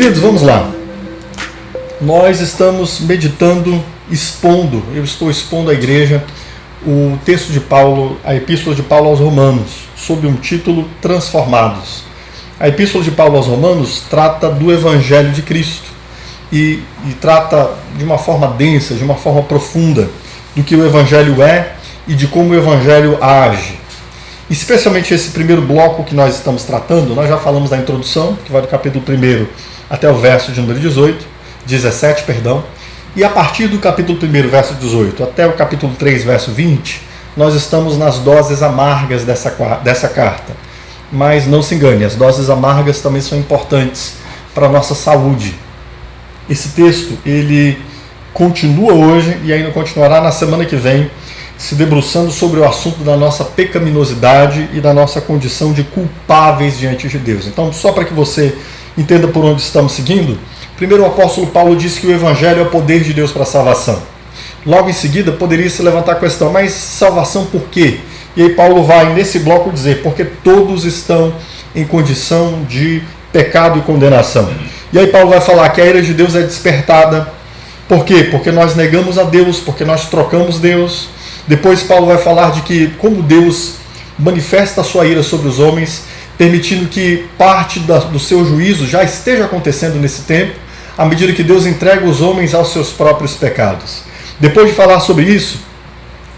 Queridos, vamos lá. Nós estamos meditando, eu estou expondo à igreja o texto de Paulo, a Epístola de Paulo aos Romanos, sob um título Transformados. A Epístola de Paulo aos Romanos trata do Evangelho de Cristo e trata de uma forma densa, de uma forma profunda, do que o Evangelho é e de como o Evangelho age. Especialmente esse primeiro bloco que nós estamos tratando, nós já falamos da introdução, que vai do capítulo 1 até o verso de número 17, e a partir do capítulo 1, verso 18, até o capítulo 3, verso 20, nós estamos nas doses amargas dessa carta. Mas não se engane, as doses amargas também são importantes para a nossa saúde. Esse texto, ele continua hoje e ainda continuará na semana que vem, se debruçando sobre o assunto da nossa pecaminosidade e da nossa condição de culpáveis diante de Deus. Então, só para que você entenda por onde estamos seguindo, primeiro o apóstolo Paulo diz que o Evangelho é o poder de Deus para a salvação. Logo em seguida, poderia se levantar a questão, mas salvação por quê? E aí Paulo vai, nesse bloco, dizer, porque todos estão em condição de pecado e condenação. E aí Paulo vai falar que a ira de Deus é despertada. Por quê? Porque nós negamos a Deus, porque nós trocamos Deus. Depois Paulo vai falar de que como Deus manifesta a sua ira sobre os homens, permitindo que parte do seu juízo já esteja acontecendo nesse tempo, à medida que Deus entrega os homens aos seus próprios pecados. Depois de falar sobre isso,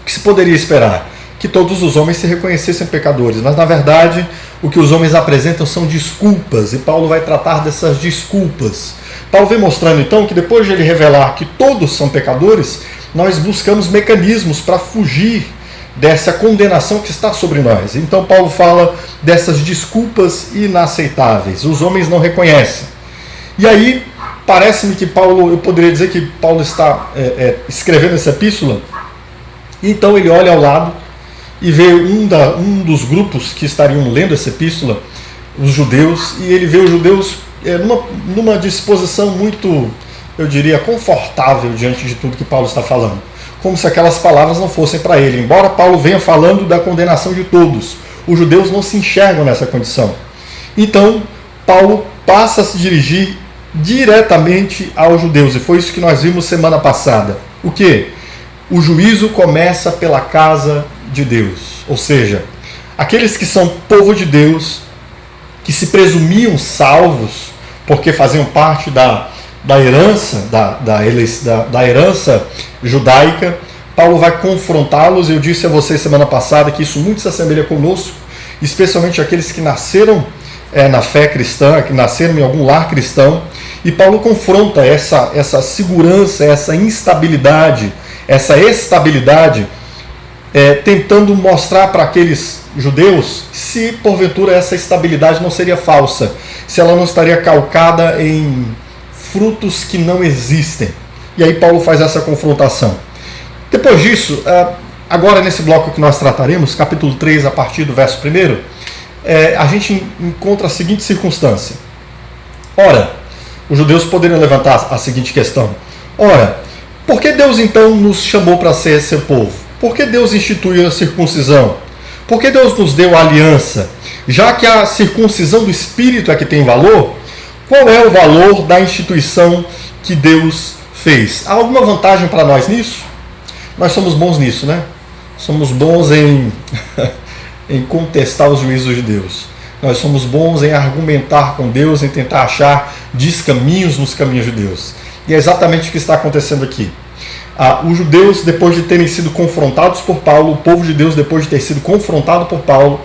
o que se poderia esperar? Que todos os homens se reconhecessem pecadores, mas na verdade o que os homens apresentam são desculpas, e Paulo vai tratar dessas desculpas. Paulo vem mostrando então que depois de ele revelar que todos são pecadores, nós buscamos mecanismos para fugir dessa condenação que está sobre nós. Então Paulo fala dessas desculpas inaceitáveis, os homens não reconhecem. E aí, parece-me que eu poderia dizer que Paulo está escrevendo essa epístola, então ele olha ao lado e vê um dos grupos que estariam lendo essa epístola, os judeus, e ele vê os judeus numa disposição muito, eu diria, confortável diante de tudo que Paulo está falando. Como se aquelas palavras não fossem para ele. Embora Paulo venha falando da condenação de todos, os judeus não se enxergam nessa condição. Então, Paulo passa a se dirigir diretamente aos judeus, e foi isso que nós vimos semana passada. O quê? O juízo começa pela casa de Deus, ou seja, aqueles que são povo de Deus, que se presumiam salvos, porque faziam parte da herança, da herança judaica, Paulo vai confrontá-los. Eu disse a vocês semana passada que isso muito se assemelha conosco, especialmente aqueles que nasceram na fé cristã, que nasceram em algum lar cristão, e Paulo confronta essa segurança, essa instabilidade, essa estabilidade, tentando mostrar para aqueles judeus se porventura essa estabilidade não seria falsa, se ela não estaria calcada em frutos que não existem. E aí Paulo faz essa confrontação. Depois disso, agora nesse bloco que nós trataremos, capítulo 3, a partir do verso 1, a gente encontra a seguinte circunstância. Ora, os judeus poderiam levantar a seguinte questão. Ora, por que Deus então nos chamou para ser seu povo? Por que Deus instituiu a circuncisão? Por que Deus nos deu a aliança? Já que a circuncisão do Espírito é que tem valor, qual é o valor da instituição que Deus fez? Há alguma vantagem para nós nisso? Nós somos bons nisso, né? Somos bons em contestar os juízos de Deus. Nós somos bons em argumentar com Deus, em tentar achar descaminhos nos caminhos de Deus. E é exatamente o que está acontecendo aqui. Os judeus, depois de terem sido confrontados por Paulo, o povo de Deus, depois de ter sido confrontado por Paulo,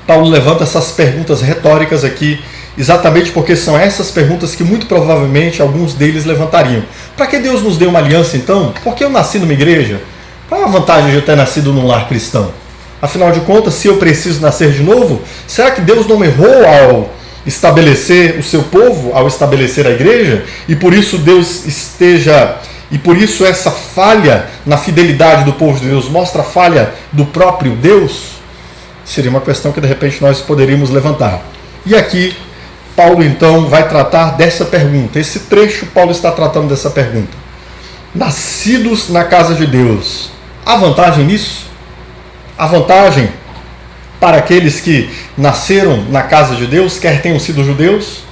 Paulo levanta essas perguntas retóricas aqui, exatamente porque são essas perguntas que muito provavelmente alguns deles levantariam. Para que Deus nos deu uma aliança então? Por que eu nasci numa igreja? Qual é a vantagem de eu ter nascido num lar cristão? Afinal de contas, se eu preciso nascer de novo, será que Deus não errou ao estabelecer o seu povo, ao estabelecer a igreja? E por isso essa falha na fidelidade do povo de Deus mostra a falha do próprio Deus? Seria uma questão que de repente nós poderíamos levantar. E aqui Paulo então vai tratar dessa pergunta. Esse trecho Paulo está tratando dessa pergunta. Nascidos na casa de Deus, há vantagem nisso? Há vantagem para aqueles que nasceram na casa de Deus, quer tenham sido judeus?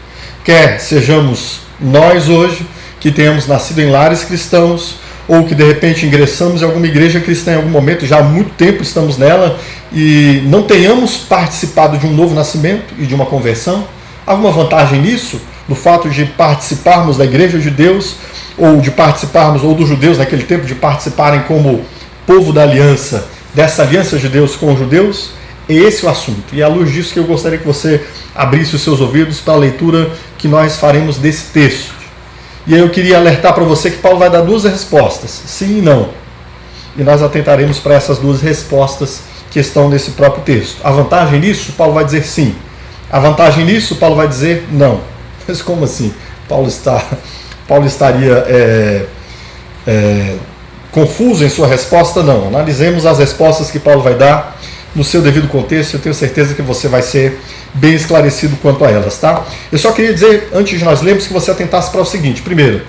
quer sejamos nós hoje, que tenhamos nascido em lares cristãos, ou que de repente ingressamos em alguma igreja cristã em algum momento, já há muito tempo estamos nela, e não tenhamos participado de um novo nascimento e de uma conversão. Há alguma vantagem nisso, no fato de participarmos da igreja de Deus, ou de participarmos, ou dos judeus naquele tempo, de participarem como povo da aliança, dessa aliança de Deus com os judeus? É esse o assunto, e é à luz disso que eu gostaria que você abrisse os seus ouvidos para a leitura que nós faremos desse texto. E aí eu queria alertar para você que Paulo vai dar duas respostas, sim e não. E nós atentaremos para essas duas respostas que estão nesse próprio texto. A vantagem nisso, Paulo vai dizer sim. A vantagem nisso, Paulo vai dizer não. Mas como assim? Paulo estaria confuso em sua resposta? Não. Analisemos as respostas que Paulo vai dar no seu devido contexto. Eu tenho certeza que você vai ser bem esclarecido quanto a elas, tá? Eu só queria dizer, antes de nós lermos, que você atentasse para o seguinte. Primeiro,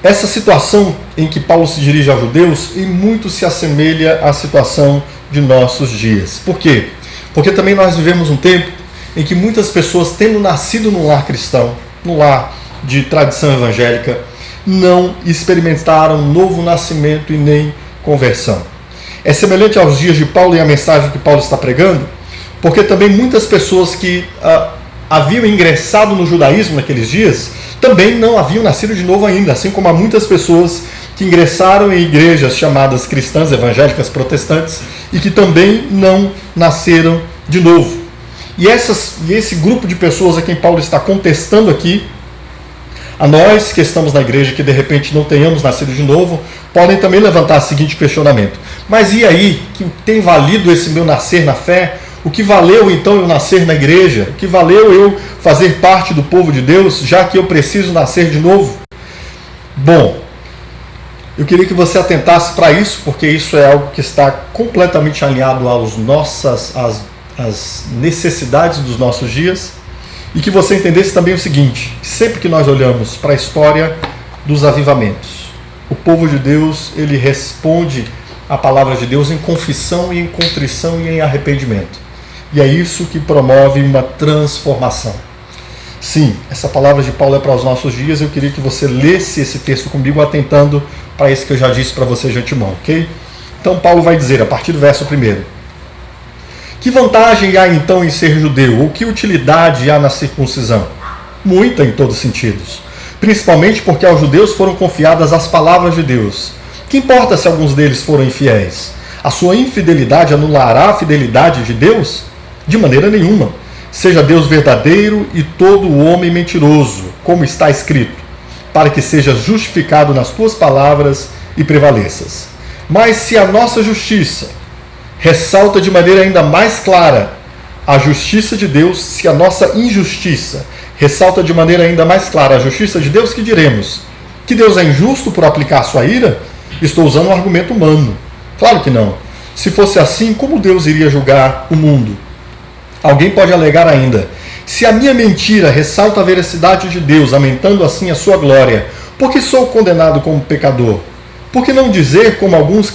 essa situação em que Paulo se dirige aos judeus em muito se assemelha à situação de nossos dias. Por quê? Porque também nós vivemos um tempo em que muitas pessoas, tendo nascido num lar cristão, num lar de tradição evangélica, não experimentaram novo nascimento e nem conversão. É semelhante aos dias de Paulo e a mensagem que Paulo está pregando, porque também muitas pessoas que haviam ingressado no judaísmo naqueles dias também não haviam nascido de novo ainda, assim como há muitas pessoas que ingressaram em igrejas chamadas cristãs, evangélicas, protestantes, e que também não nasceram de novo. E esse grupo de pessoas a quem Paulo está contestando aqui, a nós que estamos na igreja, que de repente não tenhamos nascido de novo, podem também levantar o seguinte questionamento: mas e aí, que tem valido esse meu nascer na fé? O que valeu então eu nascer na igreja? O que valeu eu fazer parte do povo de Deus, já que eu preciso nascer de novo? Bom, eu queria que você atentasse para isso, porque isso é algo que está completamente alinhado às necessidades dos nossos dias, e que você entendesse também o seguinte: sempre que nós olhamos para a história dos avivamentos, o povo de Deus, ele responde à palavra de Deus em confissão e em contrição e em arrependimento. E é isso que promove uma transformação. Sim, essa palavra de Paulo é para os nossos dias. Eu queria que você lesse esse texto comigo, atentando para isso que eu já disse para você de antemão, ok? Então Paulo vai dizer, a partir do verso 1: que vantagem há então em ser judeu? Ou que utilidade há na circuncisão? Muita em todos os sentidos. Principalmente porque aos judeus foram confiadas as palavras de Deus. Que importa se alguns deles foram infiéis? A sua infidelidade anulará a fidelidade de Deus? De maneira nenhuma. Seja Deus verdadeiro e todo o homem mentiroso, como está escrito, para que sejas justificado nas tuas palavras e prevaleças. Mas se a nossa justiça ressalta de maneira ainda mais clara a justiça de Deus, se a nossa injustiça ressalta de maneira ainda mais clara a justiça de Deus, que diremos? Que Deus é injusto por aplicar sua ira? Estou usando um argumento humano. Claro que não. Se fosse assim, como Deus iria julgar o mundo? Alguém pode alegar ainda: se a minha mentira ressalta a veracidade de Deus, aumentando assim a sua glória, por que sou condenado como pecador? Por que não dizer, como alguns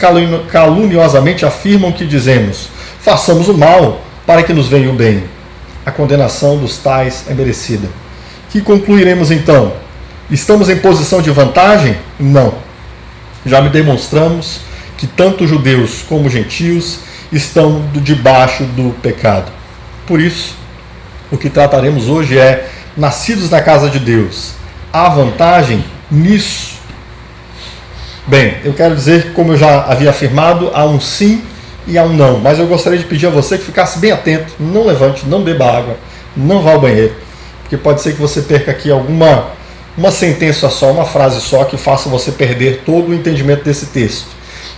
caluniosamente afirmam que dizemos: façamos o mal para que nos venha o bem? A condenação dos tais é merecida. Que concluiremos então? Estamos em posição de vantagem? Não. Já me demonstramos que tanto judeus como gentios estão debaixo do pecado. Por isso, o que trataremos hoje é nascidos na casa de Deus. Há vantagem nisso? Bem, eu quero dizer, como eu já havia afirmado, há um sim e há um não. Mas eu gostaria de pedir a você que ficasse bem atento, não levante, não beba água, não vá ao banheiro, porque pode ser que você perca aqui uma sentença só, uma frase só, que faça você perder todo o entendimento desse texto.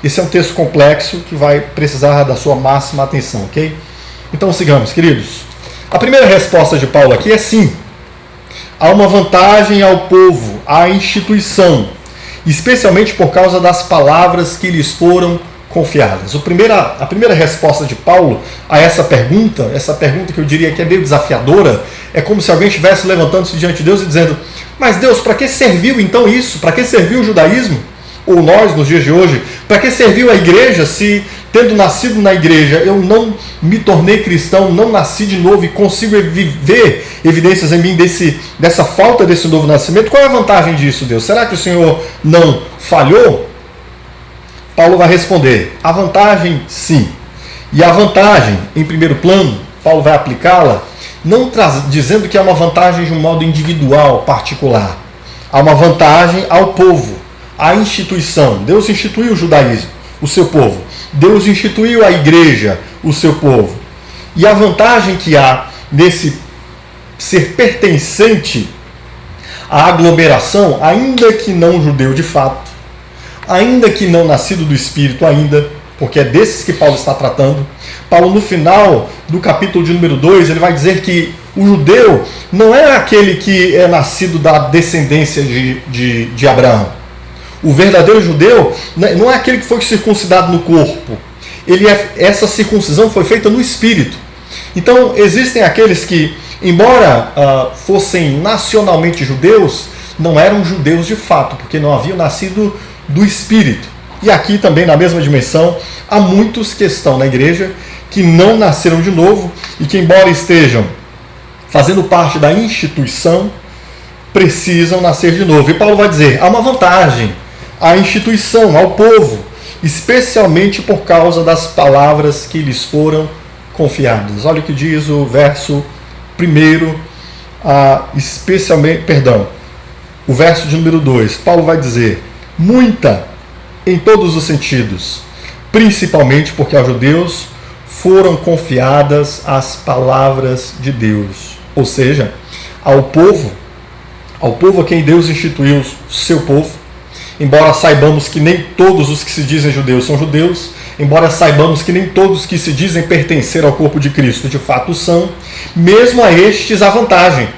Esse é um texto complexo que vai precisar da sua máxima atenção, ok? Então sigamos, queridos. A primeira resposta de Paulo aqui é sim. Há uma vantagem ao povo, à instituição, especialmente por causa das palavras que lhes foram confiadas. A primeira resposta de Paulo a essa pergunta que eu diria que é meio desafiadora, é como se alguém estivesse levantando-se diante de Deus e dizendo: mas Deus, para que serviu então isso? Para que serviu o judaísmo? Ou nós, nos dias de hoje, para que serviu a igreja se tendo nascido na igreja, eu não me tornei cristão, não nasci de novo e consigo ver evidências em mim dessa falta desse novo nascimento, qual é a vantagem disso, Deus? Será que o Senhor não falhou? Paulo vai responder, a vantagem sim. E a vantagem, em primeiro plano, Paulo vai aplicá-la, não dizendo que é uma vantagem de um modo individual, particular. Há uma vantagem ao povo, à instituição. Deus instituiu o judaísmo, o seu povo. Deus instituiu a igreja, o seu povo. E a vantagem que há nesse ser pertencente à aglomeração, ainda que não judeu de fato, ainda que não nascido do Espírito ainda, porque é desses que Paulo está tratando. Paulo, no final do capítulo de número 2, ele vai dizer que o judeu não é aquele que é nascido da descendência de Abraão. O verdadeiro judeu não é aquele que foi circuncidado no corpo. Essa circuncisão foi feita no espírito. Então, existem aqueles que, embora fossem nacionalmente judeus, não eram judeus de fato, porque não haviam nascido do espírito. E aqui também, na mesma dimensão, há muitos que estão na igreja que não nasceram de novo e que, embora estejam fazendo parte da instituição, precisam nascer de novo. E Paulo vai dizer, há uma vantagem à instituição, ao povo, especialmente por causa das palavras que lhes foram confiadas. Olha o que diz o verso 1, o verso de número 2. Paulo vai dizer, muita em todos os sentidos, principalmente porque aos judeus foram confiadas as palavras de Deus. Ou seja, ao povo a quem Deus instituiu seu povo, embora saibamos que nem todos os que se dizem judeus são judeus, embora saibamos que nem todos que se dizem pertencer ao corpo de Cristo de fato são, mesmo a estes há vantagem.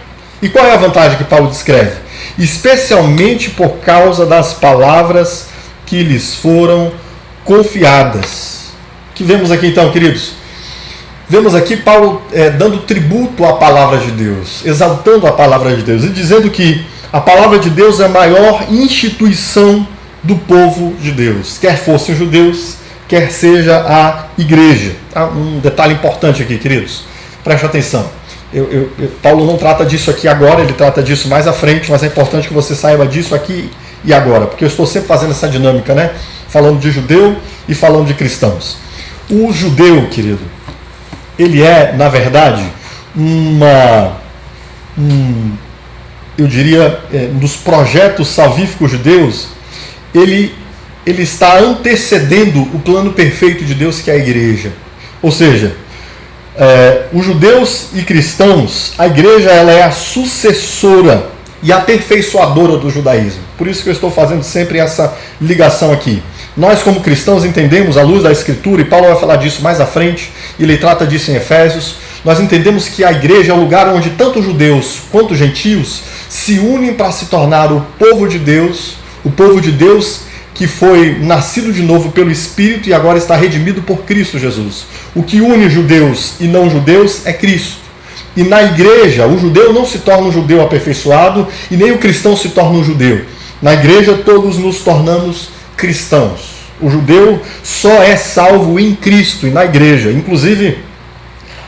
E qual é a vantagem que Paulo descreve? Especialmente por causa das palavras que lhes foram confiadas. O que vemos aqui então, queridos? Vemos aqui Paulo dando tributo à palavra de Deus, exaltando a palavra de Deus e dizendo que a palavra de Deus é a maior instituição do povo de Deus, quer fossem judeus, quer seja a igreja. Um detalhe importante aqui, queridos, preste atenção. Paulo não trata disso aqui agora, ele trata disso mais à frente, mas é importante que você saiba disso aqui e agora, porque eu estou sempre fazendo essa dinâmica, né? Falando de judeu e falando de cristãos. O judeu, querido, ele é, na verdade, eu diria, dos projetos salvíficos de Deus, ele está antecedendo o plano perfeito de Deus, que é a igreja. Ou seja, os judeus e cristãos, a igreja ela é a sucessora e aperfeiçoadora do judaísmo. Por isso que eu estou fazendo sempre essa ligação aqui. Nós, como cristãos, entendemos, à luz da Escritura, e Paulo vai falar disso mais à frente, ele trata disso em Efésios, nós entendemos que a igreja é o lugar onde tanto judeus quanto gentios se unem para se tornar o povo de Deus que foi nascido de novo pelo Espírito e agora está redimido por Cristo Jesus. O que une judeus e não judeus é Cristo. E na igreja, o judeu não se torna um judeu aperfeiçoado e nem o cristão se torna um judeu. Na igreja, todos nos tornamos cristãos. O judeu só é salvo em Cristo e na igreja. Inclusive,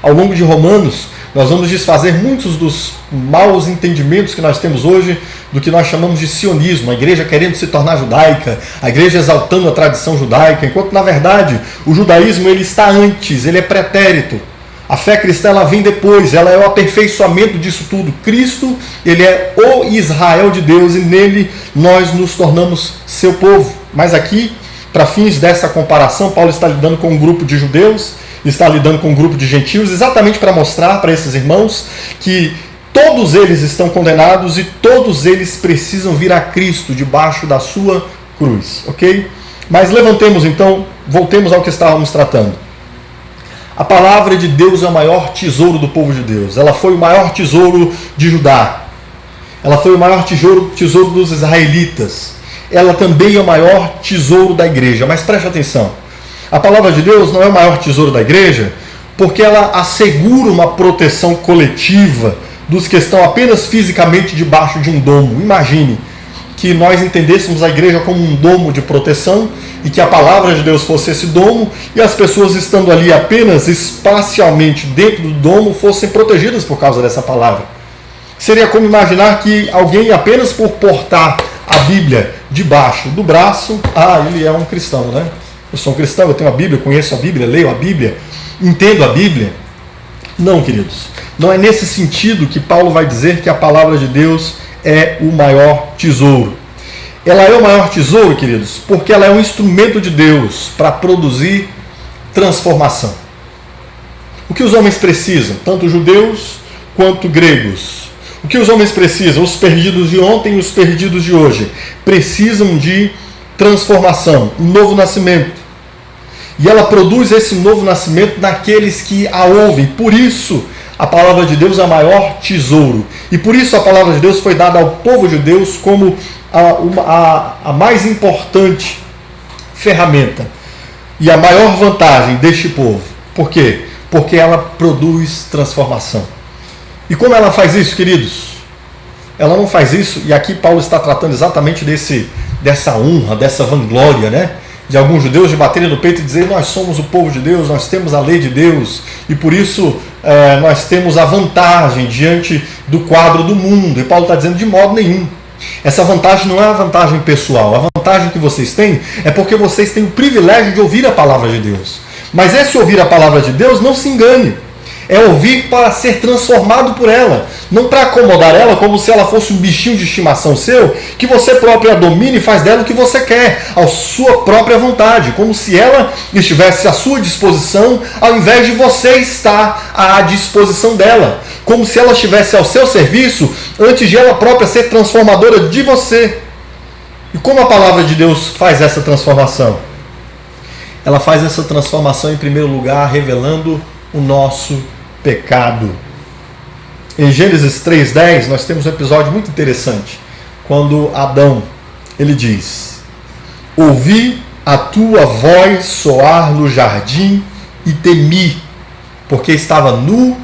ao longo de Romanos, nós vamos desfazer muitos dos maus entendimentos que nós temos hoje do que nós chamamos de sionismo, a igreja querendo se tornar judaica, a igreja exaltando a tradição judaica, enquanto na verdade o judaísmo ele está antes, ele é pretérito. A fé cristã ela vem depois, ela é o aperfeiçoamento disso tudo. Cristo, ele é o Israel de Deus e nele nós nos tornamos seu povo. Mas aqui, para fins dessa comparação, Paulo está lidando com um grupo de judeus, está lidando com um grupo de gentios, exatamente para mostrar para esses irmãos que todos eles estão condenados e todos eles precisam vir a Cristo debaixo da sua cruz, ok? Mas levantemos então, voltemos ao que estávamos tratando. A palavra de Deus é o maior tesouro do povo de Deus. Ela foi o maior tesouro de Judá. Ela foi o maior tesouro dos israelitas. Ela também é o maior tesouro da igreja. Mas preste atenção. A palavra de Deus não é o maior tesouro da igreja porque ela assegura uma proteção coletiva dos que estão apenas fisicamente debaixo de um domo. Imagine que nós entendêssemos a igreja como um domo de proteção e que a palavra de Deus fosse esse domo e as pessoas estando ali apenas espacialmente dentro do domo fossem protegidas por causa dessa palavra. Seria como imaginar que alguém apenas por portar a Bíblia debaixo do braço, ele é um cristão, né? Eu sou um cristão, eu tenho a Bíblia, conheço a Bíblia, leio a Bíblia, entendo a Bíblia. Não, queridos. Não é nesse sentido que Paulo vai dizer que a palavra de Deus é o maior tesouro. Ela é o maior tesouro, queridos, porque ela é um instrumento de Deus para produzir transformação. O que os homens precisam, tanto judeus quanto gregos? O que os homens precisam, os perdidos de ontem e os perdidos de hoje? Precisam de transformação, um novo nascimento. E ela produz esse novo nascimento naqueles que a ouvem. Por isso, a palavra de Deus é o maior tesouro. E por isso a palavra de Deus foi dada ao povo de Deus como a mais importante ferramenta e a maior vantagem deste povo. Por quê? Porque ela produz transformação. E como ela faz isso, queridos? Ela não faz isso, e aqui Paulo está tratando exatamente dessa honra, dessa vanglória, né? De alguns judeus de baterem no peito e dizer: nós somos o povo de Deus, nós temos a lei de Deus e por isso nós temos a vantagem diante do quadro do mundo. E Paulo está dizendo: de modo nenhum. Essa vantagem não é a vantagem pessoal. A vantagem que vocês têm é porque vocês têm o privilégio de ouvir a palavra de Deus. Mas esse ouvir a palavra de Deus, não se engane, é ouvir para ser transformado por ela, não para acomodar ela como se ela fosse um bichinho de estimação seu, que você próprio a domina e faz dela o que você quer, à sua própria vontade, como se ela estivesse à sua disposição, ao invés de você estar à disposição dela, como se ela estivesse ao seu serviço, antes de ela própria ser transformadora de você. E como a palavra de Deus faz essa transformação? Ela faz essa transformação, em primeiro lugar, revelando o nosso pecado. Em Gênesis 3:10, nós temos um episódio muito interessante, quando Adão, ele diz: ouvi a tua voz soar no jardim e temi, porque estava nu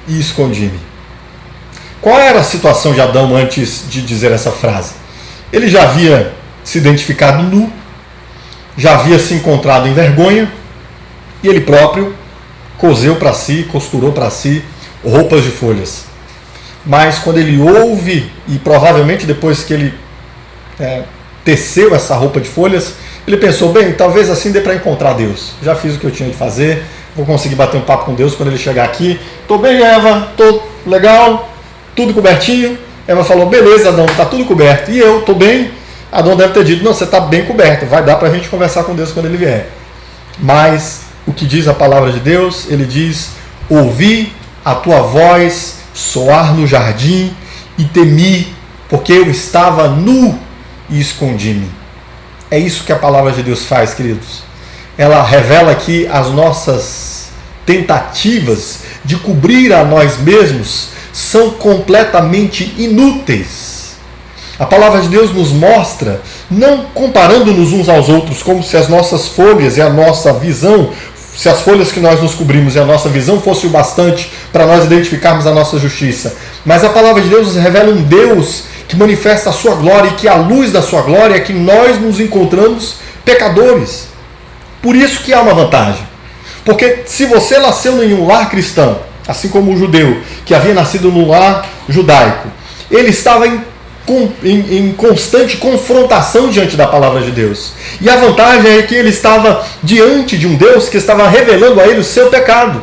e escondi-me. Qual era a situação de Adão antes de dizer essa frase? Ele já havia se identificado nu, já havia se encontrado em vergonha, e ele próprio coseu para si, costurou para si roupas de folhas. Mas quando ele ouve, e provavelmente depois que ele teceu essa roupa de folhas, ele pensou: bem, talvez assim dê para encontrar Deus. Já fiz o que eu tinha de fazer, vou conseguir bater um papo com Deus quando ele chegar aqui. Estou bem, Eva, estou legal, tudo cobertinho. Eva falou: beleza, Adão, está tudo coberto. E eu estou bem. Adão deve ter dito: não, você está bem coberto, vai dar para a gente conversar com Deus quando ele vier. Mas o que diz a palavra de Deus? Ele diz: ouvi a tua voz soar no jardim e temi, porque eu estava nu e escondi-me. É isso que a palavra de Deus faz, queridos. Ela revela que as nossas tentativas de cobrir a nós mesmos são completamente inúteis. A palavra de Deus nos mostra, não comparando-nos uns aos outros, como se as nossas folhas e a nossa visão, se as folhas que nós nos cobrimos e a nossa visão fosse o bastante para nós identificarmos a nossa justiça. Mas a palavra de Deus nos revela um Deus que manifesta a sua glória e que a luz da sua glória é que nós nos encontramos pecadores. Por isso que há uma vantagem. Porque se você nasceu em um lar cristão, assim como o judeu que havia nascido num lar judaico, ele estava em constante confrontação diante da palavra de Deus. E a vantagem é que ele estava diante de um Deus que estava revelando a ele o seu pecado.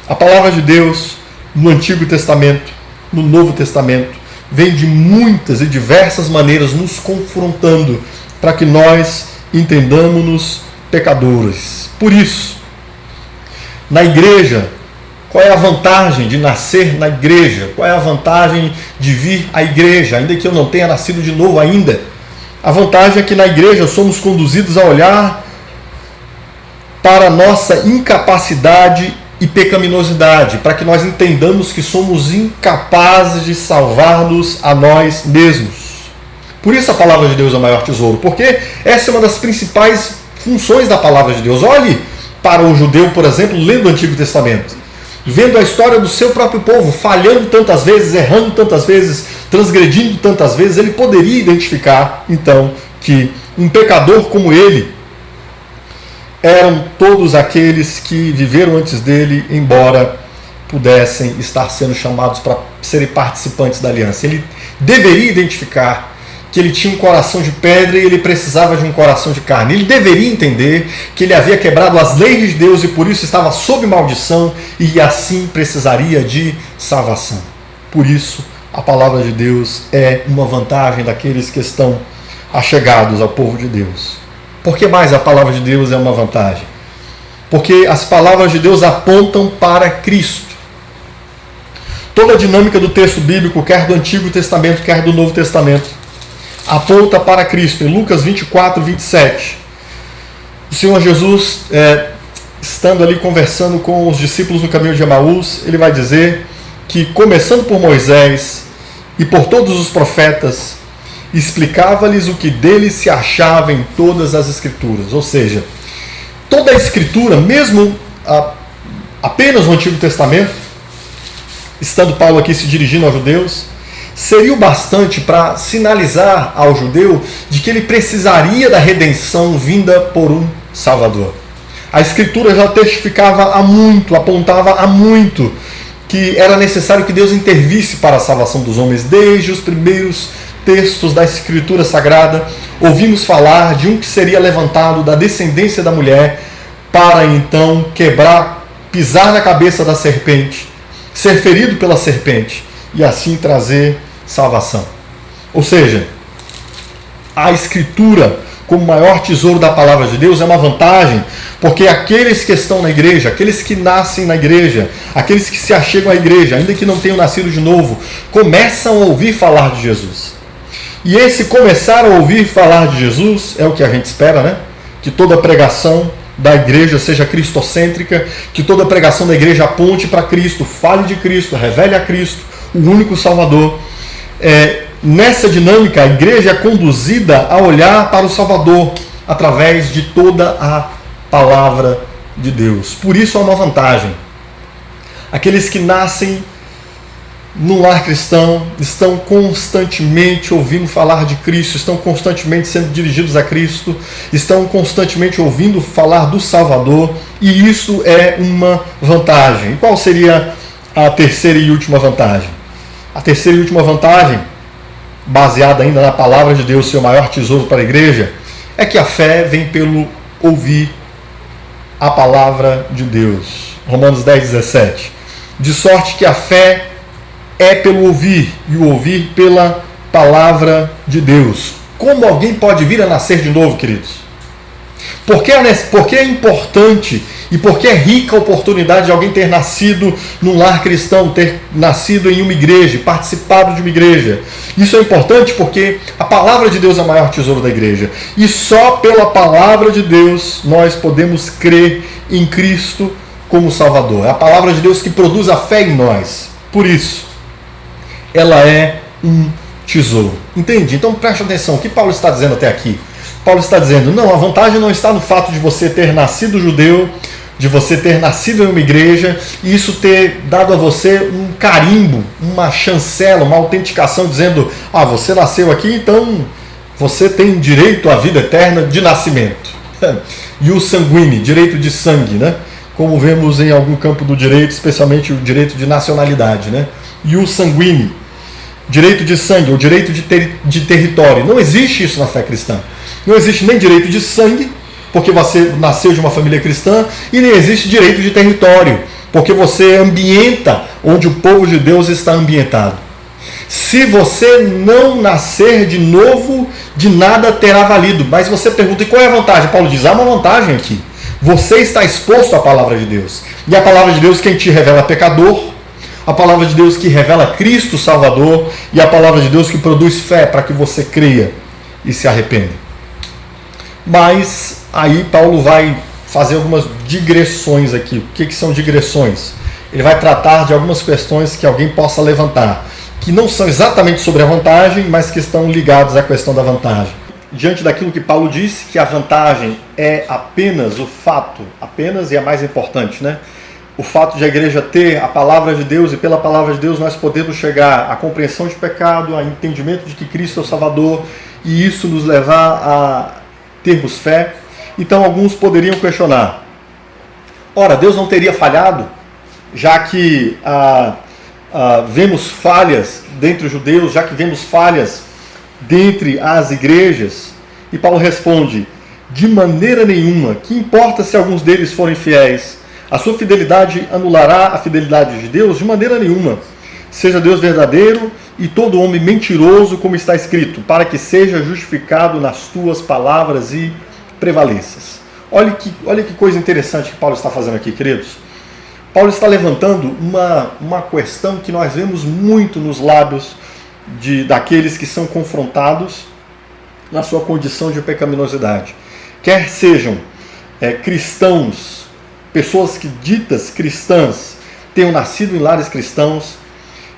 A palavra de Deus no Antigo Testamento, no Novo Testamento, vem de muitas e diversas maneiras nos confrontando para que nós entendamos-nos pecadores. Por isso, na igreja, qual é a vantagem de nascer na igreja? Qual é a vantagem de vir à igreja, ainda que eu não tenha nascido de novo ainda? A vantagem é que na igreja somos conduzidos a olhar para a nossa incapacidade e pecaminosidade, para que nós entendamos que somos incapazes de salvar-nos a nós mesmos. Por isso a palavra de Deus é o maior tesouro, porque essa é uma das principais funções da palavra de Deus. Olhe para o judeu, por exemplo, lendo o Antigo Testamento, vendo a história do seu próprio povo, falhando tantas vezes, errando tantas vezes, transgredindo tantas vezes, ele poderia identificar, então, que um pecador como ele eram todos aqueles que viveram antes dele, embora pudessem estar sendo chamados para serem participantes da aliança. Ele deveria identificar que ele tinha um coração de pedra e ele precisava de um coração de carne. Ele deveria entender que ele havia quebrado as leis de Deus e por isso estava sob maldição e assim precisaria de salvação. Por isso, a palavra de Deus é uma vantagem daqueles que estão achegados ao povo de Deus. Por que mais a palavra de Deus é uma vantagem? Porque as palavras de Deus apontam para Cristo. Toda a dinâmica do texto bíblico, quer do Antigo Testamento, quer do Novo Testamento, aponta para Cristo. Em Lucas 24, 27, o Senhor Jesus, estando ali conversando com os discípulos no caminho de Emaús, ele vai dizer que, começando por Moisés e por todos os profetas, explicava-lhes o que dele se achava em todas as Escrituras. Ou seja, toda a Escritura, mesmo apenas no Antigo Testamento, estando Paulo aqui se dirigindo aos judeus, seria o bastante para sinalizar ao judeu de que ele precisaria da redenção vinda por um Salvador. A Escritura já testificava há muito, apontava há muito, que era necessário que Deus intervisse para a salvação dos homens. Desde os primeiros textos da Escritura Sagrada, ouvimos falar de um que seria levantado da descendência da mulher para então quebrar, pisar na cabeça da serpente, ser ferido pela serpente e assim trazer salvação. Ou seja, a Escritura, como maior tesouro da palavra de Deus, é uma vantagem, porque aqueles que estão na igreja, aqueles que nascem na igreja, aqueles que se achegam à igreja, ainda que não tenham nascido de novo, começam a ouvir falar de Jesus. E esse começar a ouvir falar de Jesus é o que a gente espera, né? Que toda pregação da igreja seja cristocêntrica, que toda pregação da igreja aponte para Cristo, fale de Cristo, revele a Cristo, o único Salvador. Nessa dinâmica, a igreja é conduzida a olhar para o Salvador através de toda a palavra de Deus. Por isso há uma vantagem. Aqueles que nascem no lar cristão estão constantemente ouvindo falar de Cristo, estão constantemente sendo dirigidos a Cristo, estão constantemente ouvindo falar do Salvador, e isso é uma vantagem. E qual seria a terceira e última vantagem? A terceira e última vantagem, baseada ainda na palavra de Deus, seu maior tesouro para a igreja, é que a fé vem pelo ouvir a palavra de Deus. Romanos 10, 17. De sorte que a fé é pelo ouvir, e o ouvir pela palavra de Deus. Como alguém pode vir a nascer de novo, queridos? Por que é importante e por que é rica a oportunidade de alguém ter nascido num lar cristão, ter nascido em uma igreja, participado de uma igreja? Isso é importante porque a palavra de Deus é o maior tesouro da igreja. E só pela palavra de Deus nós podemos crer em Cristo como Salvador. É a palavra de Deus que produz a fé em nós. Por isso, ela é um tesouro. Entende? Então preste atenção. O que Paulo está dizendo até aqui? Paulo está dizendo, não, a vantagem não está no fato de você ter nascido judeu, de você ter nascido em uma igreja, e isso ter dado a você um carimbo, uma chancela, uma autenticação, dizendo, você nasceu aqui, então você tem direito à vida eterna de nascimento. E o sanguíneo, direito de sangue, né? Como vemos em algum campo do direito, especialmente o direito de nacionalidade, né? E o sanguíneo, direito de sangue, ou direito de território. Não existe isso na fé cristã. Não existe nem direito de sangue, porque você nasceu de uma família cristã, e nem existe direito de território, porque você ambienta onde o povo de Deus está ambientado. Se você não nascer de novo, de nada terá valido. Mas você pergunta, e qual é a vantagem? Paulo diz, há uma vantagem aqui. Você está exposto à palavra de Deus. E a palavra de Deus quem te revela pecador, a palavra de Deus que revela Cristo Salvador, e a palavra de Deus que produz fé para que você creia e se arrependa. Mas aí Paulo vai fazer algumas digressões aqui. O que são digressões? Ele vai tratar de algumas questões que alguém possa levantar, que não são exatamente sobre a vantagem, mas que estão ligadas à questão da vantagem. Diante daquilo que Paulo disse, que a vantagem é apenas o fato, apenas e a mais importante, né? o fato de a igreja ter a palavra de Deus e pela palavra de Deus nós podemos chegar à compreensão de pecado, ao entendimento de que Cristo é o Salvador e isso nos levar a termos fé. Então alguns poderiam questionar: ora, Deus não teria falhado, já que vemos falhas dentre os judeus, já que vemos falhas dentre as igrejas? E Paulo responde: de maneira nenhuma. Que importa se alguns deles forem fiéis? A sua fidelidade anulará a fidelidade de Deus? De maneira nenhuma. Seja Deus verdadeiro e todo homem mentiroso, como está escrito, para que seja justificado nas tuas palavras e prevaleças. Olha que coisa interessante que Paulo está fazendo aqui, queridos. Paulo está levantando uma questão que nós vemos muito nos lábios daqueles que são confrontados na sua condição de pecaminosidade. Quer sejam cristãos, pessoas que ditas cristãs, tenham nascido em lares cristãos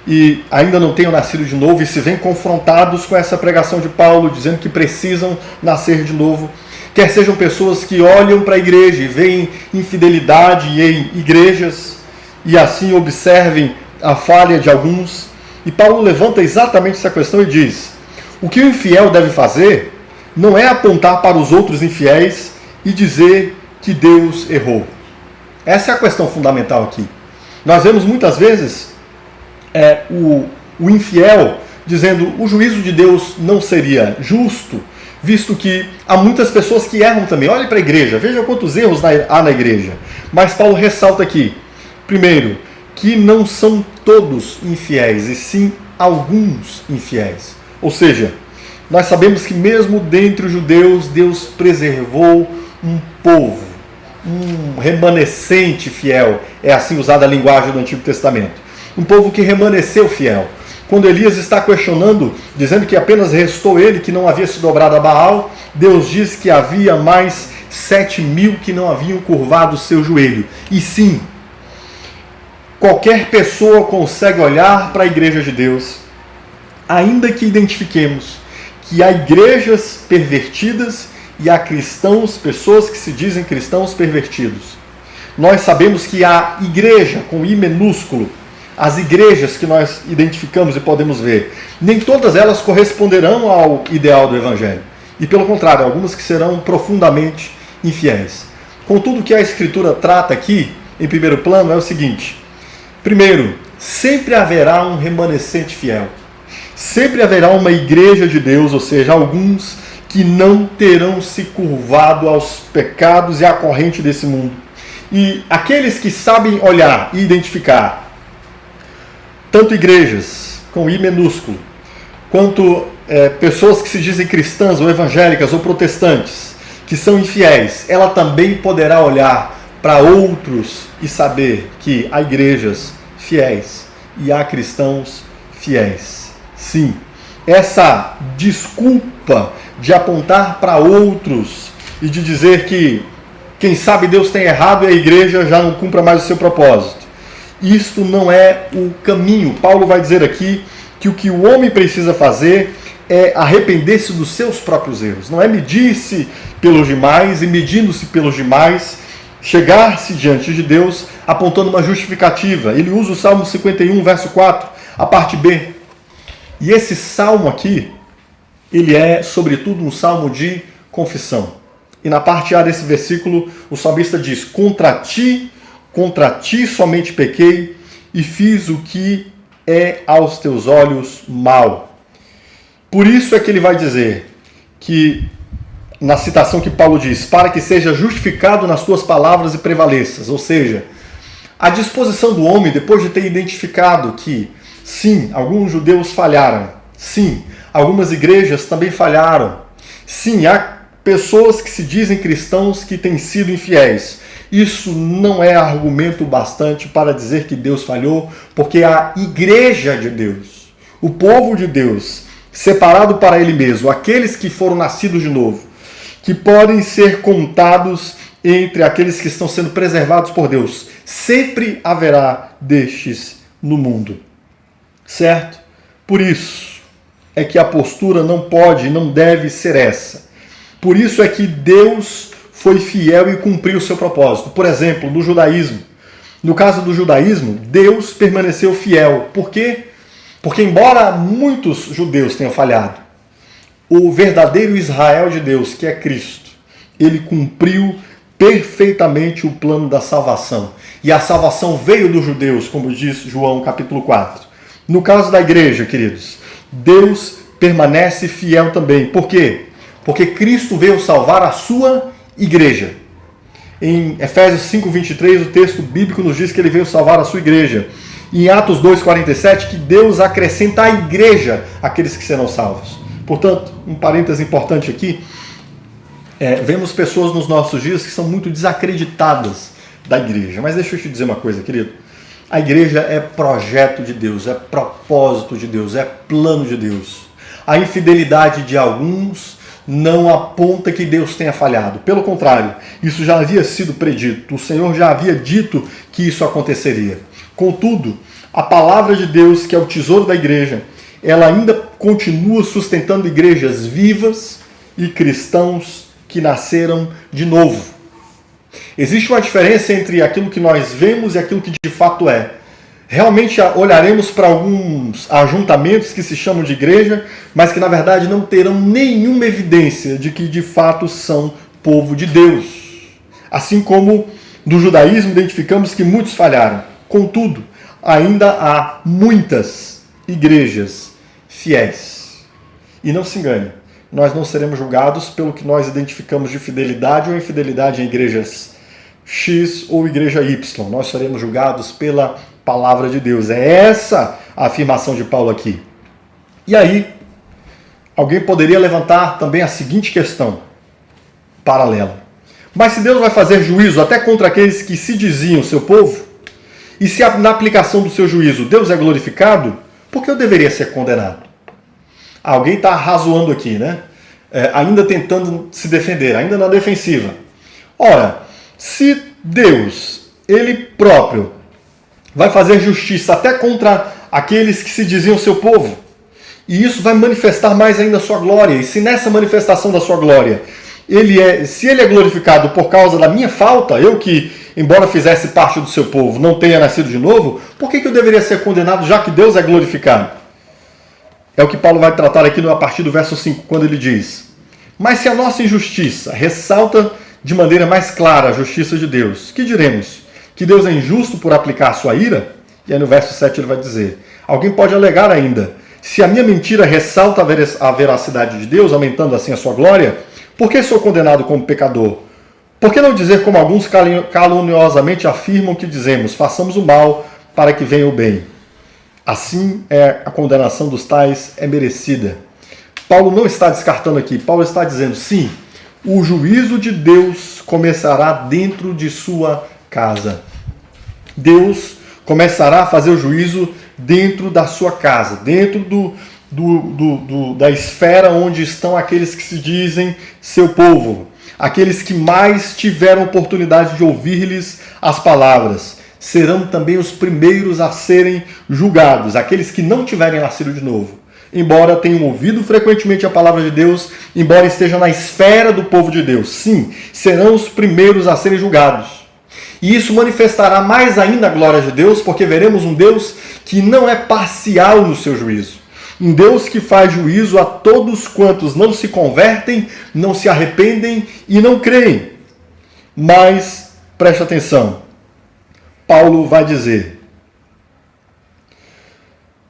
e ainda não tenham nascido de novo e se veem confrontados com essa pregação de Paulo, dizendo que precisam nascer de novo. Quer sejam pessoas que olham para a igreja e veem infidelidade em igrejas e assim observem a falha de alguns. E Paulo levanta exatamente essa questão e diz: o que o infiel deve fazer não é apontar para os outros infiéis e dizer que Deus errou. Essa é a questão fundamental aqui. Nós vemos muitas vezes o infiel dizendo: o juízo de Deus não seria justo, visto que há muitas pessoas que erram também. Olhe para a igreja, veja quantos erros há na igreja. Mas Paulo ressalta aqui, primeiro, que não são todos infiéis, e sim alguns infiéis. Ou seja, nós sabemos que mesmo dentre os judeus, Deus preservou um povo, um remanescente fiel. É assim usada a linguagem do Antigo Testamento. Um povo que remanesceu fiel. Quando Elias está questionando, dizendo que apenas restou ele, que não havia se dobrado a Baal, Deus diz que havia mais 7.000 que não haviam curvado o seu joelho. E sim, qualquer pessoa consegue olhar para a igreja de Deus, ainda que identifiquemos que há igrejas pervertidas e há cristãos, pessoas que se dizem cristãos pervertidos. Nós sabemos que há igreja com I minúsculo, as igrejas que nós identificamos e podemos ver, nem todas elas corresponderão ao ideal do Evangelho. E pelo contrário, algumas que serão profundamente infiéis. Contudo, o que a Escritura trata aqui, em primeiro plano, é o seguinte: primeiro, sempre haverá um remanescente fiel. Sempre haverá uma igreja de Deus, ou seja, alguns que não terão se curvado aos pecados e à corrente desse mundo. E aqueles que sabem olhar e identificar tanto igrejas com I minúsculo, quanto pessoas que se dizem cristãs ou evangélicas ou protestantes, que são infiéis, ela também poderá olhar para outros e saber que há igrejas fiéis e há cristãos fiéis. Sim, essa desculpa de apontar para outros e de dizer que quem sabe Deus tem errado e a igreja já não cumpra mais o seu propósito, isto não é o caminho. Paulo vai dizer aqui que o que o homem precisa fazer é arrepender-se dos seus próprios erros. Não é medir-se pelos demais e, medindo-se pelos demais, chegar-se diante de Deus apontando uma justificativa. Ele usa o Salmo 51, verso 4, a parte B. E esse salmo aqui, ele é, sobretudo, um salmo de confissão. E na parte A desse versículo, o salmista diz: contra ti somente pequei e fiz o que é aos teus olhos mal. Por isso é que ele vai dizer que, na citação que Paulo diz, para que seja justificado nas tuas palavras e prevaleças. Ou seja, a disposição do homem, depois de ter identificado que, sim, alguns judeus falharam, sim, algumas igrejas também falharam, sim, há pessoas que se dizem cristãos que têm sido infiéis. Isso não é argumento bastante para dizer que Deus falhou, porque a igreja de Deus, o povo de Deus, separado para ele mesmo, aqueles que foram nascidos de novo, que podem ser contados entre aqueles que estão sendo preservados por Deus, sempre haverá destes no mundo. Certo? Por isso é que a postura não pode, não deve ser essa. Por isso é que Deus foi fiel e cumpriu o seu propósito. Por exemplo, no judaísmo, No caso do judaísmo, Deus permaneceu fiel. Por quê? Porque embora muitos judeus tenham falhado, o verdadeiro Israel de Deus, que é Cristo, ele cumpriu perfeitamente o plano da salvação. E a salvação veio dos judeus, como diz João capítulo 4. No caso da igreja, queridos, Deus permanece fiel também. Por quê? Porque Cristo veio salvar a sua igreja. Em Efésios 5:23, o texto bíblico nos diz que ele veio salvar a sua igreja. Em Atos 2:47, que Deus acrescenta à igreja aqueles que serão salvos. Portanto, um parêntese importante aqui, vemos pessoas nos nossos dias que são muito desacreditadas da igreja. Mas deixa eu te dizer uma coisa, querido. A igreja é projeto de Deus, é propósito de Deus, é plano de Deus. A infidelidade de alguns não aponta que Deus tenha falhado. Pelo contrário, isso já havia sido predito. O Senhor já havia dito que isso aconteceria. Contudo, a palavra de Deus, que é o tesouro da igreja, ela ainda continua sustentando igrejas vivas e cristãos que nasceram de novo. Existe uma diferença entre aquilo que nós vemos e aquilo que de fato é. Realmente olharemos para alguns ajuntamentos que se chamam de igreja, mas que na verdade não terão nenhuma evidência de que de fato são povo de Deus. Assim como do judaísmo identificamos que muitos falharam. Contudo, ainda há muitas igrejas fiéis. E não se engane, nós não seremos julgados pelo que nós identificamos de fidelidade ou infidelidade em igrejas X ou igreja Y. Nós seremos julgados pela palavra de Deus. É essa a afirmação de Paulo aqui. E aí, alguém poderia levantar também a seguinte questão paralela. Mas se Deus vai fazer juízo até contra aqueles que se diziam seu povo, e se na aplicação do seu juízo Deus é glorificado, por que eu deveria ser condenado? Alguém está razoando aqui, né? Ainda tentando se defender, ainda na defensiva. Ora, se Deus, ele próprio, vai fazer justiça até contra aqueles que se diziam seu povo, e isso vai manifestar mais ainda a sua glória, e se nessa manifestação da sua glória, se ele é glorificado por causa da minha falta, eu que, embora fizesse parte do seu povo, não tenha nascido de novo, por que eu deveria ser condenado já que Deus é glorificado? É o que Paulo vai tratar aqui a partir do verso 5, quando ele diz: mas se a nossa injustiça ressalta de maneira mais clara a justiça de Deus, que diremos? Que Deus é injusto por aplicar a sua ira? E aí no verso 7 ele vai dizer: alguém pode alegar ainda, se a minha mentira ressalta a veracidade de Deus, aumentando assim a sua glória, por que sou condenado como pecador? Por que não dizer como alguns caluniosamente afirmam que dizemos, façamos o mal para que venha o bem? Assim a condenação dos tais é merecida. Paulo não está descartando aqui, Paulo está dizendo, sim, o juízo de Deus começará dentro de sua casa. Deus começará a fazer o juízo dentro da sua casa, dentro da esfera onde estão aqueles que se dizem seu povo, aqueles que mais tiveram oportunidade de ouvir-lhes as palavras, serão também os primeiros a serem julgados, aqueles que não tiverem nascido de novo, embora tenham ouvido frequentemente a palavra de Deus, embora estejam na esfera do povo de Deus, sim, serão os primeiros a serem julgados. E isso manifestará mais ainda a glória de Deus, porque veremos um Deus que não é parcial no seu juízo. Um Deus que faz juízo a todos quantos não se convertem, não se arrependem e não creem. Mas, preste atenção, Paulo vai dizer: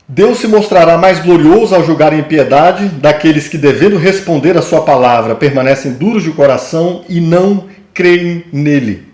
Deus se mostrará mais glorioso ao julgar a impiedade daqueles que, devendo responder a sua palavra, permanecem duros de coração e não creem nele.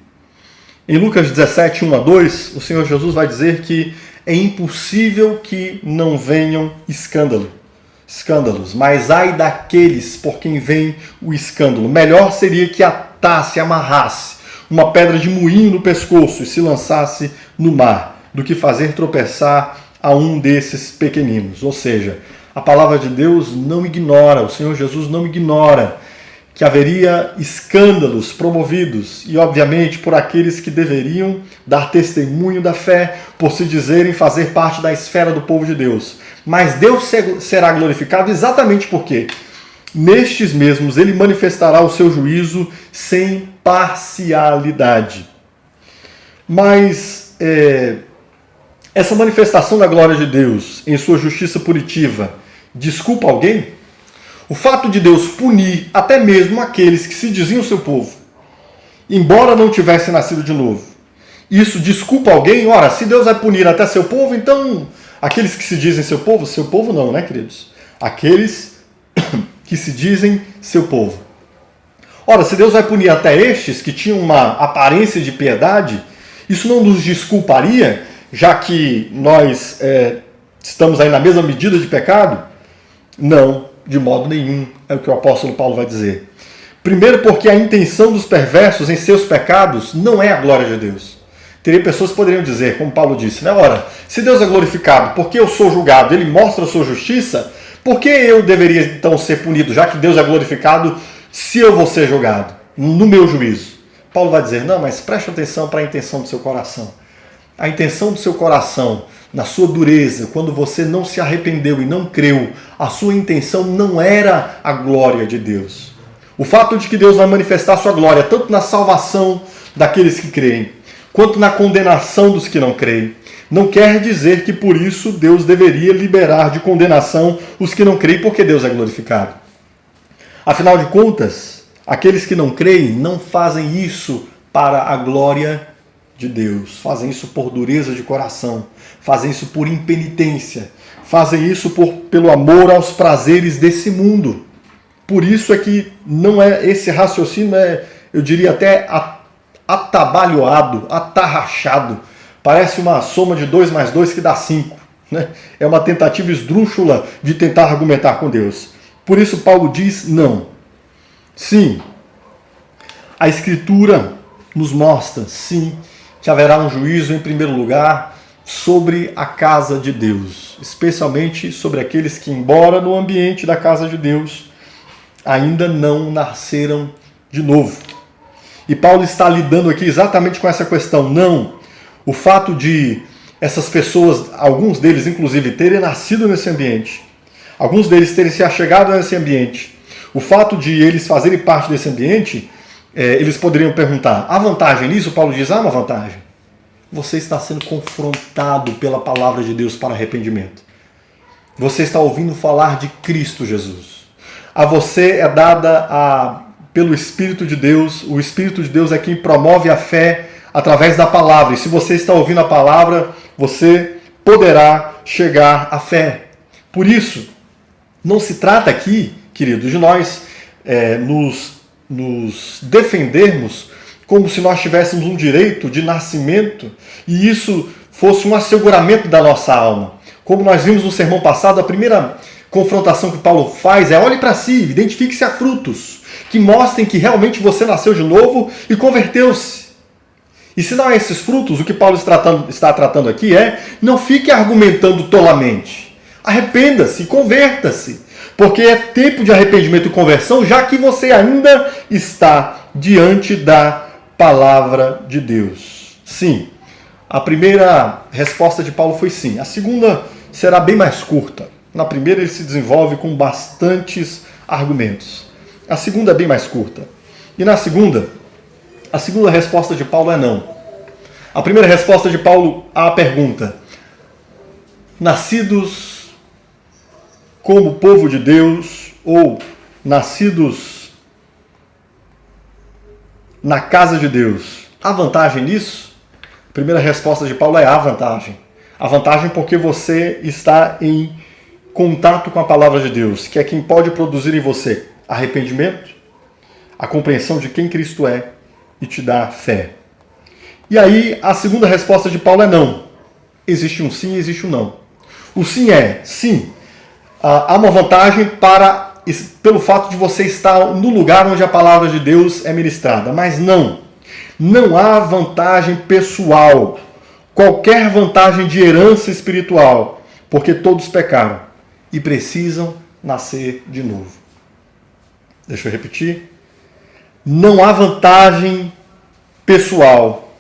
Em Lucas 17, 1-2, o Senhor Jesus vai dizer que é impossível que não venham escândalos, mas ai daqueles por quem vem o escândalo. Melhor seria que atasse, amarrasse uma pedra de moinho no pescoço e se lançasse no mar, do que fazer tropeçar a um desses pequeninos. Ou seja, a palavra de Deus não ignora, o Senhor Jesus não ignora que haveria escândalos promovidos, e obviamente por aqueles que deveriam dar testemunho da fé, por se dizerem fazer parte da esfera do povo de Deus. Mas Deus será glorificado exatamente porque nestes mesmos ele manifestará o seu juízo sem parcialidade. Mas essa manifestação da glória de Deus em sua justiça punitiva desculpa alguém? O fato de Deus punir até mesmo aqueles que se diziam seu povo, embora não tivessem nascido de novo, isso desculpa alguém? Ora, se Deus vai punir até seu povo, então aqueles que se dizem seu povo não, né, queridos? Aqueles que se dizem seu povo. Ora, se Deus vai punir até estes que tinham uma aparência de piedade, isso não nos desculparia, já que nós estamos aí na mesma medida de pecado? Não, de modo nenhum, é o que o apóstolo Paulo vai dizer. Primeiro porque a intenção dos perversos em seus pecados não é a glória de Deus. Teria pessoas que poderiam dizer, como Paulo disse, né? Ora, se Deus é glorificado porque eu sou julgado, ele mostra a sua justiça, por que eu deveria então ser punido, já que Deus é glorificado, se eu vou ser julgado, no meu juízo? Paulo vai dizer, não, mas preste atenção para a intenção do seu coração. A intenção do seu coração, na sua dureza, quando você não se arrependeu e não creu, a sua intenção não era a glória de Deus. O fato de que Deus vai manifestar a sua glória, tanto na salvação daqueles que creem, quanto na condenação dos que não creem, não quer dizer que por isso Deus deveria liberar de condenação os que não creem, porque Deus é glorificado. Afinal de contas, aqueles que não creem não fazem isso para a glória de Deus, fazem isso por dureza de coração, fazem isso por impenitência, fazem isso pelo amor aos prazeres desse mundo. Por isso é que não é esse raciocínio, eu diria até atabalhoado, atarrachado. Parece uma soma de 2 mais 2 que dá 5. Né? É uma tentativa esdrúxula de tentar argumentar com Deus. Por isso Paulo diz não. Sim, a Escritura nos mostra, sim, que haverá um juízo em primeiro lugar sobre a casa de Deus, especialmente sobre aqueles que, embora no ambiente da casa de Deus, ainda não nasceram de novo. E Paulo está lidando aqui exatamente com essa questão. Não, o fato de essas pessoas, alguns deles inclusive, terem nascido nesse ambiente, alguns deles terem se achegado nesse ambiente, o fato de eles fazerem parte desse ambiente, eles poderiam perguntar, há vantagem nisso? Paulo diz, há uma vantagem. Você está sendo confrontado pela palavra de Deus para arrependimento. Você está ouvindo falar de Cristo Jesus. A você é dada pelo Espírito de Deus, o Espírito de Deus é quem promove a fé através da palavra. E se você está ouvindo a palavra, você poderá chegar à fé. Por isso, não se trata aqui, queridos, de nós nos defendermos como se nós tivéssemos um direito de nascimento e isso fosse um asseguramento da nossa alma. Como nós vimos no sermão passado, a primeira confrontação que Paulo faz é olhe para si, identifique-se a frutos que mostrem que realmente você nasceu de novo e converteu-se. E se não é esses frutos, o que Paulo está tratando aqui não fique argumentando tolamente. Arrependa-se, converta-se, porque é tempo de arrependimento e conversão, já que você ainda está diante da palavra de Deus. Sim, a primeira resposta de Paulo foi sim. A segunda será bem mais curta. Na primeira ele se desenvolve com bastantes argumentos. A segunda é bem mais curta. E na segunda, a segunda resposta de Paulo é não. A primeira resposta de Paulo à pergunta: nascidos como povo de Deus ou nascidos na casa de Deus, há vantagem nisso? A primeira resposta de Paulo é há vantagem. A vantagem porque você está em contato com a palavra de Deus, que é quem pode produzir em você arrependimento, a compreensão de quem Cristo é e te dar fé. E aí a segunda resposta de Paulo é não. Existe um sim e existe um não. O sim é sim. Há uma vantagem pelo fato de você estar no lugar onde a palavra de Deus é ministrada, mas não há vantagem pessoal, qualquer vantagem de herança espiritual, porque todos pecaram e precisam nascer de novo. Deixa eu repetir. Não há vantagem pessoal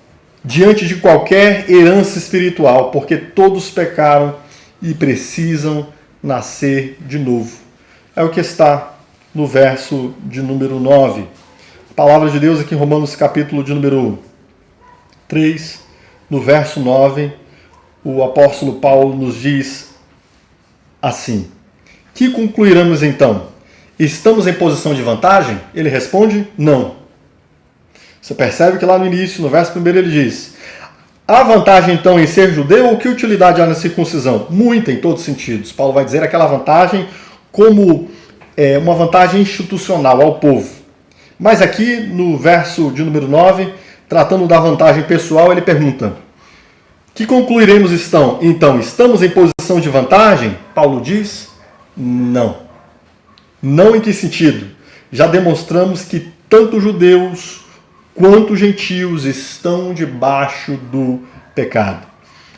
diante de qualquer herança espiritual, porque todos pecaram e precisam nascer de novo. É o que está no verso de número 9. A palavra de Deus aqui em Romanos capítulo de número 3, no verso 9, o apóstolo Paulo nos diz assim: que concluiremos então? Estamos em posição de vantagem? Ele responde: não. Você percebe que lá no início, no verso 1, ele diz: há vantagem então em ser judeu ou que utilidade há na circuncisão? Muita, em todos os sentidos. Paulo vai dizer aquela vantagem como uma vantagem institucional ao povo. Mas aqui no verso de número 9, tratando da vantagem pessoal, ele pergunta: que concluiremos então? Estamos em posição de vantagem? Paulo diz: não. Não em que sentido? Já demonstramos que tanto judeus quanto gentios estão debaixo do pecado.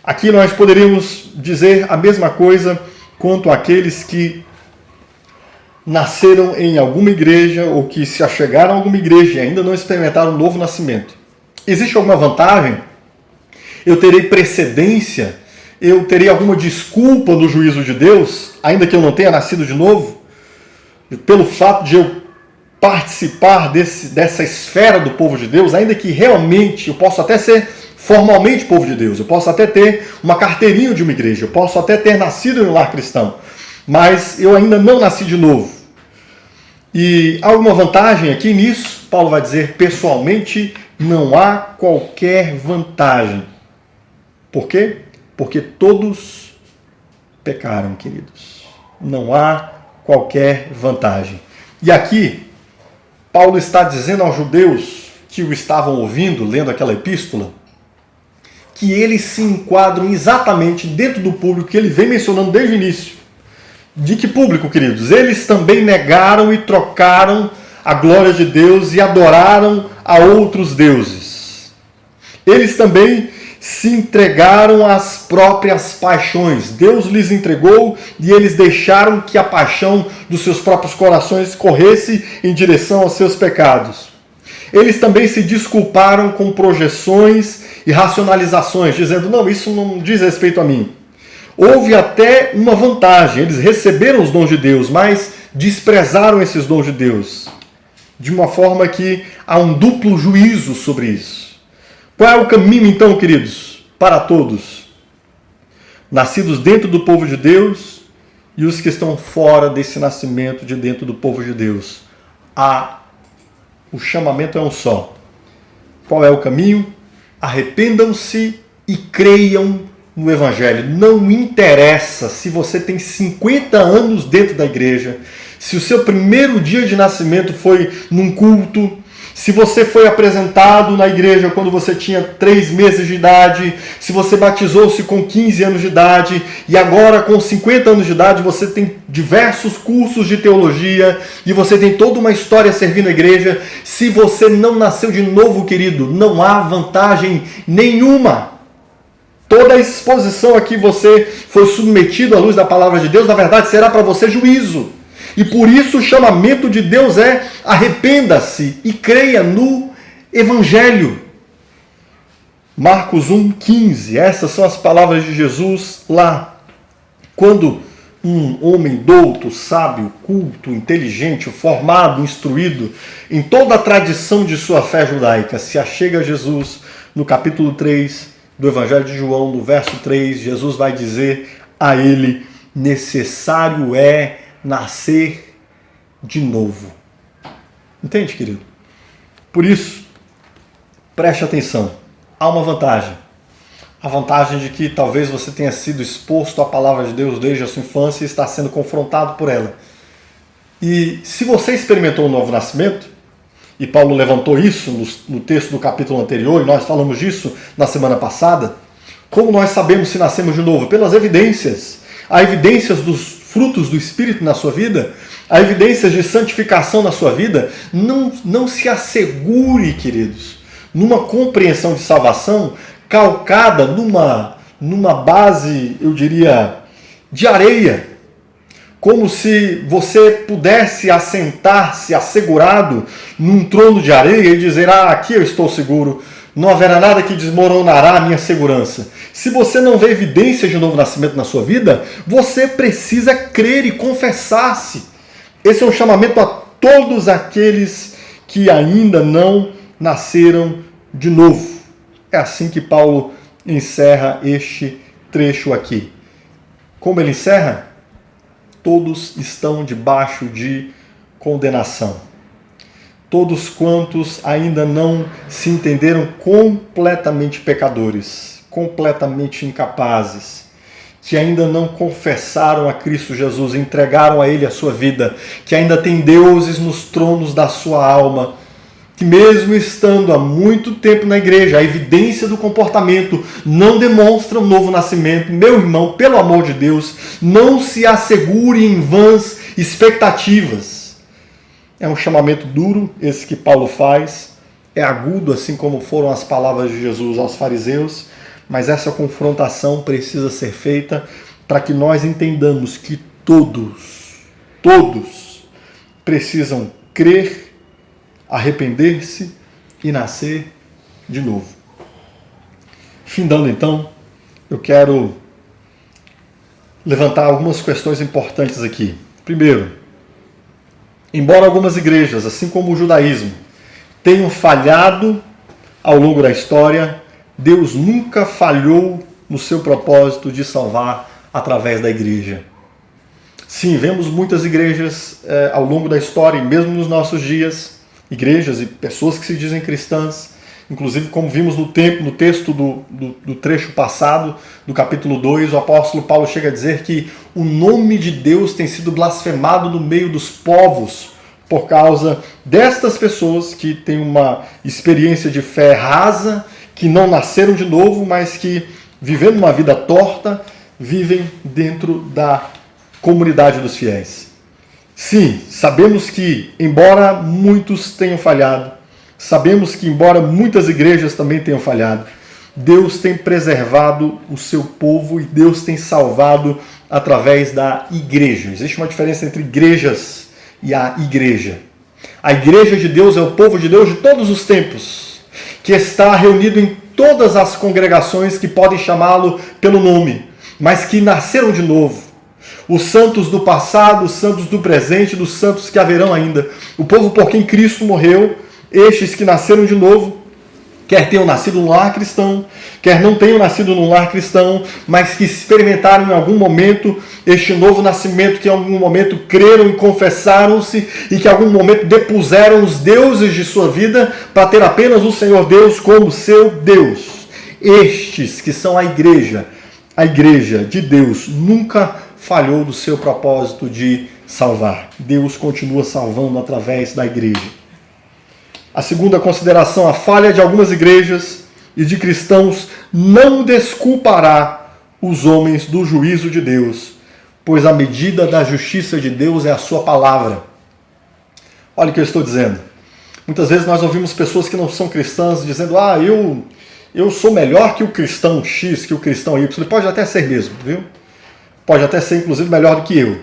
Aqui nós poderíamos dizer a mesma coisa quanto àqueles que nasceram em alguma igreja ou que se achegaram a alguma igreja e ainda não experimentaram um novo nascimento. Existe alguma vantagem? Eu terei precedência? Eu terei alguma desculpa no juízo de Deus, ainda que eu não tenha nascido de novo? Pelo fato de eu participar dessa esfera do povo de Deus, ainda que realmente eu possa até ser formalmente povo de Deus, eu posso até ter uma carteirinha de uma igreja, eu posso até ter nascido em um lar cristão, mas eu ainda não nasci de novo. E há alguma vantagem aqui nisso? Paulo vai dizer: pessoalmente, não há qualquer vantagem. Por quê? Porque todos pecaram, queridos. Não há qualquer vantagem. E aqui, Paulo está dizendo aos judeus que o estavam ouvindo, lendo aquela epístola, que eles se enquadram exatamente dentro do público que ele vem mencionando desde o início. De que público, queridos? Eles também negaram e trocaram a glória de Deus e adoraram a outros deuses. Eles também se entregaram às próprias paixões. Deus lhes entregou e eles deixaram que a paixão dos seus próprios corações corresse em direção aos seus pecados. Eles também se desculparam com projeções e racionalizações, dizendo: não, isso não diz respeito a mim. Houve até uma vantagem: eles receberam os dons de Deus, mas desprezaram esses dons de Deus. De uma forma que há um duplo juízo sobre isso. Qual é o caminho, então, queridos, para todos? Nascidos dentro do povo de Deus e os que estão fora desse nascimento de dentro do povo de Deus. O chamamento é um só. Qual é o caminho? Arrependam-se e creiam no Evangelho. Não interessa se você tem 50 anos dentro da igreja, se o seu primeiro dia de nascimento foi num culto, se você foi apresentado na igreja quando você tinha 3 meses de idade, se você batizou-se com 15 anos de idade e agora com 50 anos de idade você tem diversos cursos de teologia e você tem toda uma história servindo a igreja, se você não nasceu de novo, querido, não há vantagem nenhuma. Toda a exposição a que você foi submetido à luz da palavra de Deus, na verdade, será para você juízo. E por isso o chamamento de Deus é: arrependa-se e creia no Evangelho. Marcos 1,15, essas são as palavras de Jesus lá. Quando um homem douto, sábio, culto, inteligente, formado, instruído em toda a tradição de sua fé judaica, se achega a Jesus, no capítulo 3 do Evangelho de João, no verso 3, Jesus vai dizer a ele: necessário é nascer de novo. Entende, querido? Por isso, preste atenção. Há uma vantagem. A vantagem de que talvez você tenha sido exposto à palavra de Deus desde a sua infância e está sendo confrontado por ela. E se você experimentou o novo nascimento, e Paulo levantou isso no texto do capítulo anterior, e nós falamos disso na semana passada, como nós sabemos se nascemos de novo? Pelas evidências. Há evidências dos frutos do Espírito na sua vida, há evidências de santificação na sua vida. Não se assegure, queridos, numa compreensão de salvação calcada numa base, eu diria, de areia, como se você pudesse assentar-se assegurado num trono de areia e dizer: aqui eu estou seguro, não haverá nada que desmoronará a minha segurança. Se você não vê evidência de novo nascimento na sua vida, você precisa crer e confessar-se. Esse é um chamamento a todos aqueles que ainda não nasceram de novo. É assim que Paulo encerra este trecho aqui. Como ele encerra? Todos estão debaixo de condenação. Todos quantos ainda não se entenderam completamente pecadores, completamente incapazes, que ainda não confessaram a Cristo Jesus, entregaram a Ele a sua vida, que ainda tem deuses nos tronos da sua alma, que mesmo estando há muito tempo na igreja, a evidência do comportamento não demonstra um novo nascimento. Meu irmão, pelo amor de Deus, não se assegure em vãs expectativas. É um chamamento duro esse que Paulo faz, é agudo, assim como foram as palavras de Jesus aos fariseus, mas essa confrontação precisa ser feita para que nós entendamos que todos precisam crer, arrepender-se e nascer de novo. Findando então, eu quero levantar algumas questões importantes aqui. Primeiro, embora algumas igrejas, assim como o judaísmo, tenham falhado ao longo da história, Deus nunca falhou no seu propósito de salvar através da igreja. Sim, vemos muitas igrejas ao longo da história, e mesmo nos nossos dias, igrejas e pessoas que se dizem cristãs, inclusive como vimos no texto do trecho passado, do capítulo 2, o apóstolo Paulo chega a dizer que o nome de Deus tem sido blasfemado no meio dos povos por causa destas pessoas que têm uma experiência de fé rasa, que não nasceram de novo, mas que, vivendo uma vida torta, vivem dentro da comunidade dos fiéis. Sim, sabemos que, embora muitos tenham falhado, sabemos que, embora muitas igrejas também tenham falhado, Deus tem preservado o seu povo e Deus tem salvado através da igreja. Existe uma diferença entre igrejas e a igreja. A igreja de Deus é o povo de Deus de todos os tempos, que está reunido em todas as congregações que podem chamá-lo pelo nome, mas que nasceram de novo. Os santos do passado, os santos do presente, dos santos que haverão ainda. O povo por quem Cristo morreu, estes que nasceram de novo, quer tenham nascido num lar cristão, quer não tenham nascido num lar cristão, mas que experimentaram em algum momento este novo nascimento, que em algum momento creram e confessaram-se, e que em algum momento depuseram os deuses de sua vida para ter apenas o Senhor Deus como seu Deus. Estes que são a igreja de Deus, nunca falhou do seu propósito de salvar. Deus continua salvando através da igreja. A segunda consideração, a falha de algumas igrejas e de cristãos não desculpará os homens do juízo de Deus, pois a medida da justiça de Deus é a sua palavra. Olha o que eu estou dizendo. Muitas vezes nós ouvimos pessoas que não são cristãs dizendo: eu sou melhor que o cristão X, que o cristão Y. Ele pode até ser mesmo, viu? Pode até ser, inclusive, melhor do que eu.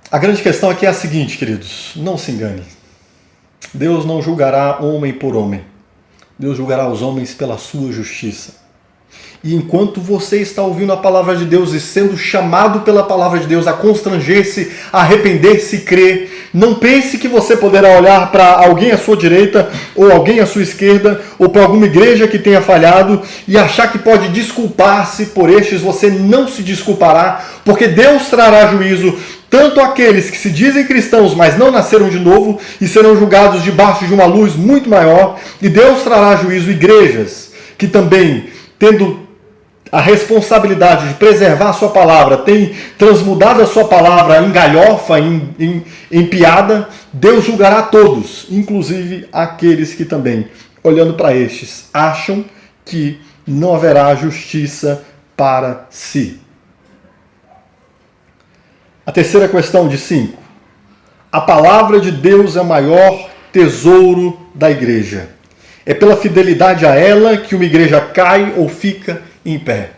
A grande questão aqui é a seguinte, queridos: não se engane. Deus não julgará homem por homem. Deus julgará os homens pela sua justiça. E enquanto você está ouvindo a palavra de Deus e sendo chamado pela palavra de Deus a constranger-se, a arrepender-se e crer, não pense que você poderá olhar para alguém à sua direita ou alguém à sua esquerda ou para alguma igreja que tenha falhado e achar que pode desculpar-se por estes. Você não se desculpará, porque Deus trará juízo tanto aqueles que se dizem cristãos, mas não nasceram de novo e serão julgados debaixo de uma luz muito maior, e Deus trará juízo igrejas que também, tendo a responsabilidade de preservar a sua palavra, tem transmudado a sua palavra em galhofa, em piada. Deus julgará todos, inclusive aqueles que também, olhando para estes, acham que não haverá justiça para si. A terceira questão de 5. A palavra de Deus é o maior tesouro da igreja. É pela fidelidade a ela que uma igreja cai ou fica em pé.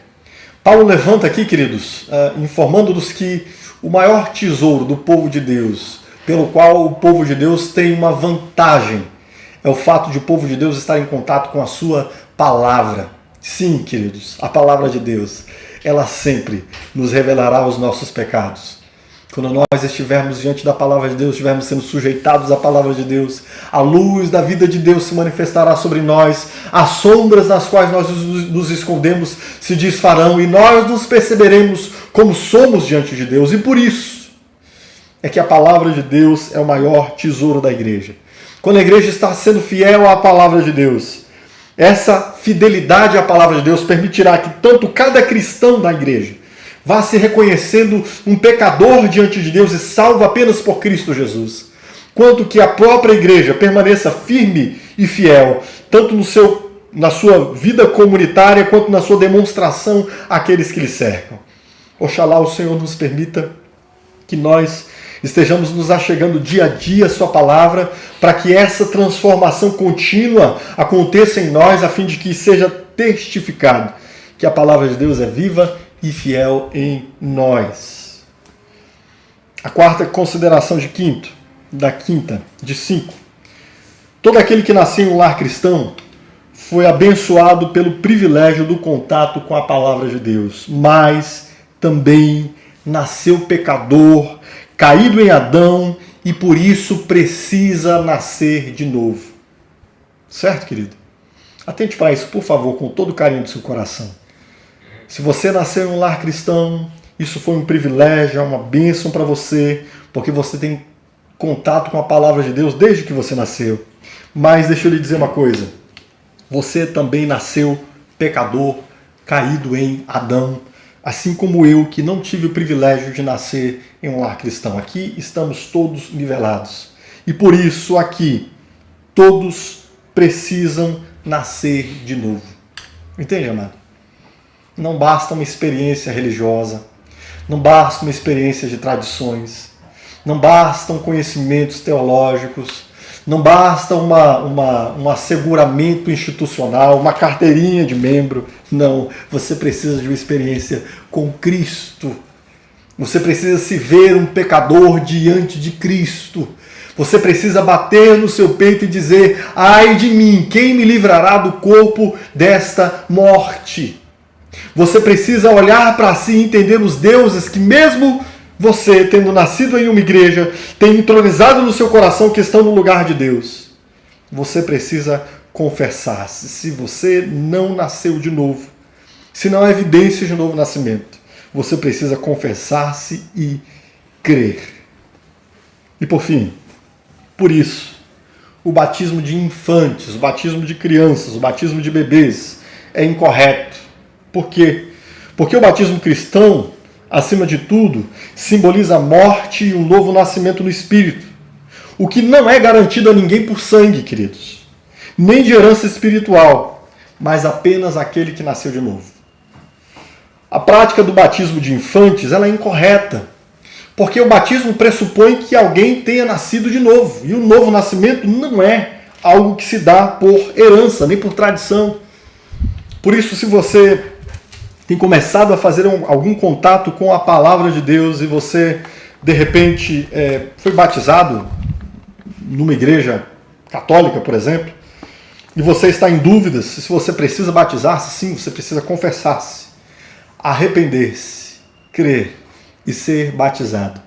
Paulo levanta aqui, queridos, informando-nos que o maior tesouro do povo de Deus, pelo qual o povo de Deus tem uma vantagem, é o fato de o povo de Deus estar em contato com a sua palavra. Sim, queridos, a palavra de Deus, ela sempre nos revelará os nossos pecados. Quando nós estivermos diante da palavra de Deus, estivermos sendo sujeitados à palavra de Deus, a luz da vida de Deus se manifestará sobre nós, as sombras nas quais nós nos escondemos se desfarão e nós nos perceberemos como somos diante de Deus. E por isso é que a palavra de Deus é o maior tesouro da igreja. Quando a igreja está sendo fiel à palavra de Deus, essa fidelidade à palavra de Deus permitirá que tanto cada cristão da igreja vá se reconhecendo um pecador diante de Deus e salvo apenas por Cristo Jesus, quanto que a própria igreja permaneça firme e fiel, tanto na sua vida comunitária, quanto na sua demonstração àqueles que lhe cercam. Oxalá o Senhor nos permita que nós estejamos nos achegando dia a dia à sua palavra, para que essa transformação contínua aconteça em nós, a fim de que seja testificado que a palavra de Deus é viva e fiel em nós. A quarta consideração de 5. Todo aquele que nasceu em um lar cristão foi abençoado pelo privilégio do contato com a palavra de Deus, mas também nasceu pecador, caído em Adão, e por isso precisa nascer de novo. Certo, querido? Atente para isso, por favor, com todo o carinho do seu coração. Se você nasceu em um lar cristão, isso foi um privilégio, é uma bênção para você, porque você tem contato com a palavra de Deus desde que você nasceu. Mas deixa eu lhe dizer uma coisa, você também nasceu pecador, caído em Adão, assim como eu, que não tive o privilégio de nascer em um lar cristão. Aqui estamos todos nivelados. E por isso aqui, todos precisam nascer de novo. Entende, amado? Não basta uma experiência religiosa, não basta uma experiência de tradições, não bastam conhecimentos teológicos, não basta um asseguramento institucional, uma carteirinha de membro. Não, você precisa de uma experiência com Cristo. Você precisa se ver um pecador diante de Cristo. Você precisa bater no seu peito e dizer: ai de mim, quem me livrará do corpo desta morte? Você precisa olhar para si e entender os deuses que, mesmo você, tendo nascido em uma igreja, tem entronizado no seu coração que estão no lugar de Deus. Você precisa confessar-se. Se você não nasceu de novo, se não há evidência de novo nascimento, você precisa confessar-se e crer. E por fim, por isso, o batismo de infantes, o batismo de crianças, o batismo de bebês é incorreto. Por quê? Porque o batismo cristão, acima de tudo, simboliza a morte e um novo nascimento no Espírito. O que não é garantido a ninguém por sangue, queridos. Nem de herança espiritual, mas apenas aquele que nasceu de novo. A prática do batismo de infantes ela é incorreta. Porque o batismo pressupõe que alguém tenha nascido de novo. E o novo nascimento não é algo que se dá por herança, nem por tradição. Por isso, se você tem começado a fazer algum contato com a palavra de Deus e você, de repente, foi batizado numa igreja católica, por exemplo, e você está em dúvidas se você precisa batizar-se, sim, você precisa confessar-se, arrepender-se, crer e ser batizado.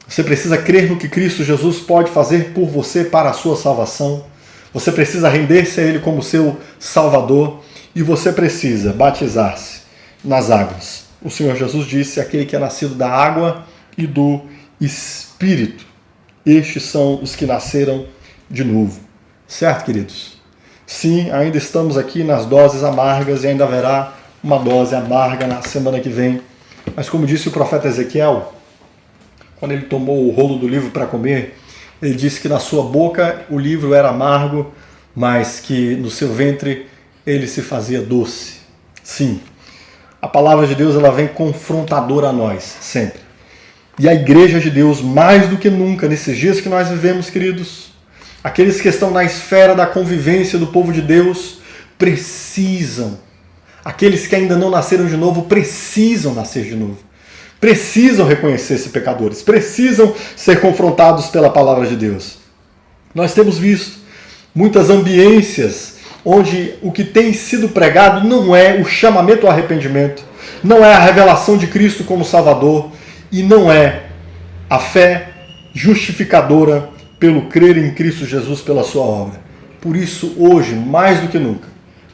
Você precisa crer no que Cristo Jesus pode fazer por você para a sua salvação. Você precisa render-se a Ele como seu Salvador. E você precisa batizar-se nas águas. O Senhor Jesus disse: aquele que é nascido da água e do Espírito. Estes são os que nasceram de novo. Certo, queridos? Sim, ainda estamos aqui nas doses amargas e ainda haverá uma dose amarga na semana que vem. Mas como disse o profeta Ezequiel, quando ele tomou o rolo do livro para comer, ele disse que na sua boca o livro era amargo, mas que no seu ventre ele se fazia doce. Sim, a palavra de Deus ela vem confrontadora a nós, sempre. E a igreja de Deus, mais do que nunca, nesses dias que nós vivemos, queridos, aqueles que estão na esfera da convivência do povo de Deus, precisam, aqueles que ainda não nasceram de novo, precisam nascer de novo. Precisam reconhecer-se pecadores, precisam ser confrontados pela palavra de Deus. Nós temos visto muitas ambiências onde o que tem sido pregado não é o chamamento ao arrependimento, não é a revelação de Cristo como Salvador e não é A fé justificadora pelo crer em Cristo Jesus pela sua obra. Por isso, hoje, mais do que nunca,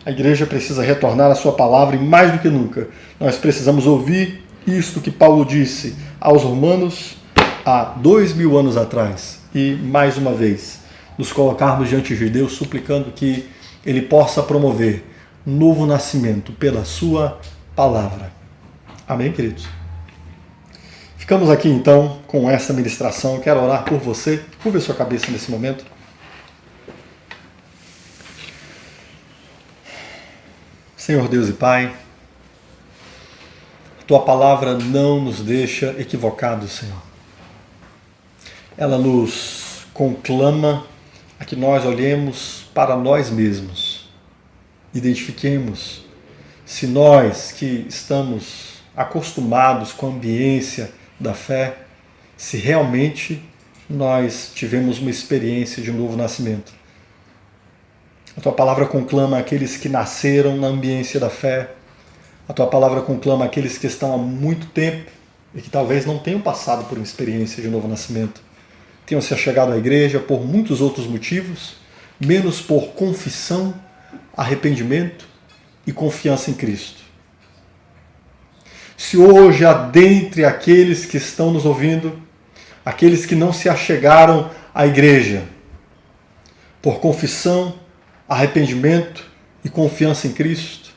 a igreja precisa retornar à sua palavra e mais do que nunca, nós precisamos ouvir isto que Paulo disse aos romanos há 2000 anos atrás e, mais uma vez, nos colocarmos diante de Deus suplicando que Ele possa promover novo nascimento pela sua palavra. Amém, queridos? Ficamos aqui então com essa ministração. Quero orar por você. Curva a sua cabeça nesse momento. Senhor Deus e Pai, Tua palavra não nos deixa equivocados, Senhor. Ela nos conclama a que nós olhemos para nós mesmos, identifiquemos se nós que estamos acostumados com a ambiência da fé, se realmente nós tivemos uma experiência de um novo nascimento. A Tua palavra conclama aqueles que nasceram na ambiência da fé. A Tua palavra conclama aqueles que estão há muito tempo e que talvez não tenham passado por uma experiência de novo nascimento. Tenham se achegado à igreja por muitos outros motivos, menos por confissão, arrependimento e confiança em Cristo. Se hoje há dentre aqueles que estão nos ouvindo, aqueles que não se achegaram à igreja por confissão, arrependimento e confiança em Cristo,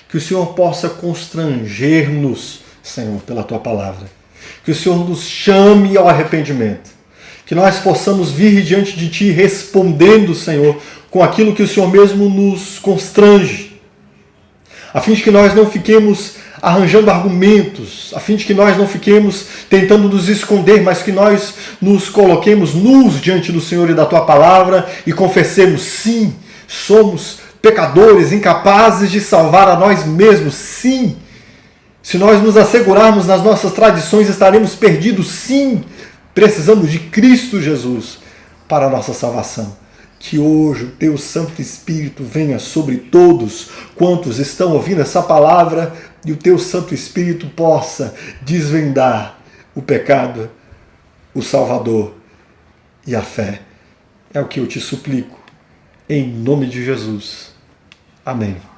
que o Senhor possa constranger-nos, Senhor, pela Tua palavra. Que o Senhor nos chame ao arrependimento. Que nós possamos vir diante de Ti respondendo, Senhor, com aquilo que o Senhor mesmo nos constrange. A fim de que nós não fiquemos arranjando argumentos, a fim de que nós não fiquemos tentando nos esconder, mas que nós nos coloquemos nus diante do Senhor e da Tua palavra e confessemos, sim, somos pecadores, incapazes de salvar a nós mesmos, sim. Se nós nos assegurarmos nas nossas tradições, estaremos perdidos, sim. Precisamos de Cristo Jesus para a nossa salvação. Que hoje o Teu Santo Espírito venha sobre todos quantos estão ouvindo essa palavra e o Teu Santo Espírito possa desvendar o pecado, o Salvador e a fé. É o que eu te suplico, em nome de Jesus. Amém.